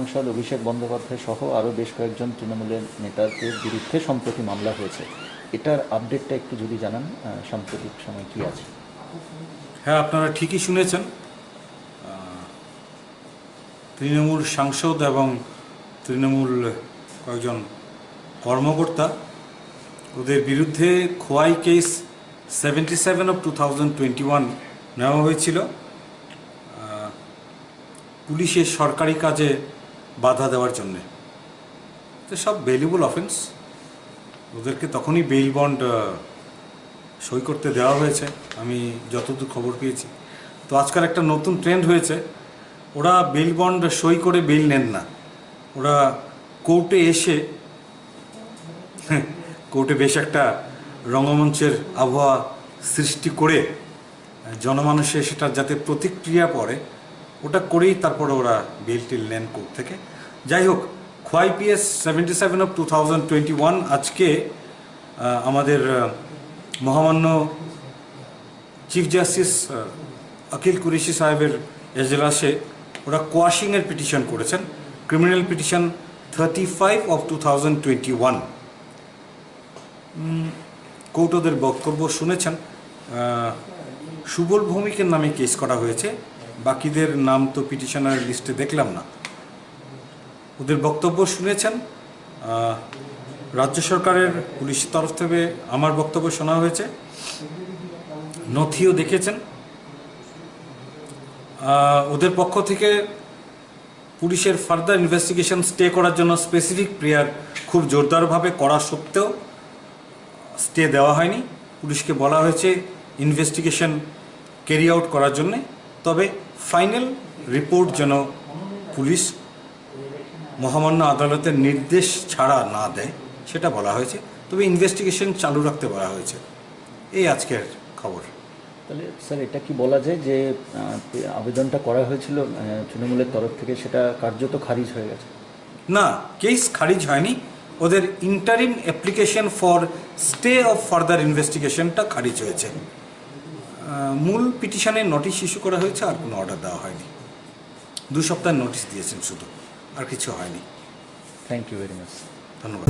সাংসদ অভিষেক বন্দ্যোপাধ্যায় সহ আরও বেশ কয়েকজন তৃণমূলের নেতাদের বিরুদ্ধে সম্প্রতি মামলা হয়েছে, এটার আপডেটটা একটু যদি জানান, সাম্প্রতিক সময় কী আছে? হ্যাঁ, আপনারা ঠিকই শুনেছেন। তৃণমূল সাংসদ এবং তৃণমূল কয়েকজন কর্মকর্তা, ওদের বিরুদ্ধে খোয়াই কেস 77/2021 নেওয়া হয়েছিল পুলিশের সরকারি কাজে বাধা দেওয়ার জন্যে। তো সব বেইলেবল অফেন্স, ওদেরকে তখনই বেইল বন্ড সই করতে দেওয়া হয়েছে আমি যতদূর খবর পেয়েছি। তো আজকাল একটা নতুন ট্রেন্ড হয়েছে, ওরা বেইল বন্ড সই করে বেইল নেন না, ওরা কোর্টে এসে কোর্টে বেশ একটা রঙ্গমঞ্চের আবহাওয়া সৃষ্টি করে জনমানুষের সেটার যাতে প্রতিক্রিয়া পড়ে ওটা করেই তারপরে ওরা বেইল টিল নেন কোর্ট থেকে। যাই হোক, খোয়াই পিএস 77/2021 আজকে আমাদের মহামান্য চিফ জাস্টিস আকিল কুরেশি সাহেবের এজলাসে ওরা কোয়াশিংয়ের পিটিশন করেছেন, ক্রিমিনাল পিটিশন 35/2021। কোর্ট ওদের বক্তব্য শুনেছেন। সুবল ভৌমিকের নামে কেস করা হয়েছে, বাকিদের নাম তো পিটিশনার লিস্টে দেখলাম না। ওদের বক্তব্য শুনেছেন, রাজ্য সরকারের পুলিশের তরফ থেকে আমার বক্তব্য শোনা হয়েছে, নথিও দেখেছেন। ওদের পক্ষ থেকে পুলিশের ফার্দার ইনভেস্টিগেশন স্টে করার জন্য স্পেসিফিক প্রেয়ার খুব জোরদারভাবে করা সত্ত্বেও স্টে দেওয়া হয়নি। পুলিশকে বলা হয়েছে ইনভেস্টিগেশন ক্যারি আউট করার জন্যে, তবে ফাইনাল রিপোর্ট যেন পুলিশ মহামান্য আদালতের নির্দেশ ছাড়া না দেয় সেটা বলা হয়েছে, তবে ইনভেস্টিগেশন চালু রাখতে বলা হয়েছে। এই আজকের খবর। তাহলে স্যার এটা কি বলা যায় যে আবেদনটা করা হয়েছিল তৃণমূলের তরফ থেকে সেটা কার্যত খারিজ হয়ে গেছে? না, কেস খারিজ হয়নি, ওদের interim application for stay of further ইনভেস্টিগেশনটা খারিজ হয়েছে। মূল পিটিশনের নোটিশ ইস্যু করা হয়েছে, আর কোনো অর্ডার দেওয়া হয়নি। 2 সপ্তাহের নোটিশ দিয়েছেন শুধু, আর কিছু হয়নি। Thank you very much. ধন্যবাদ।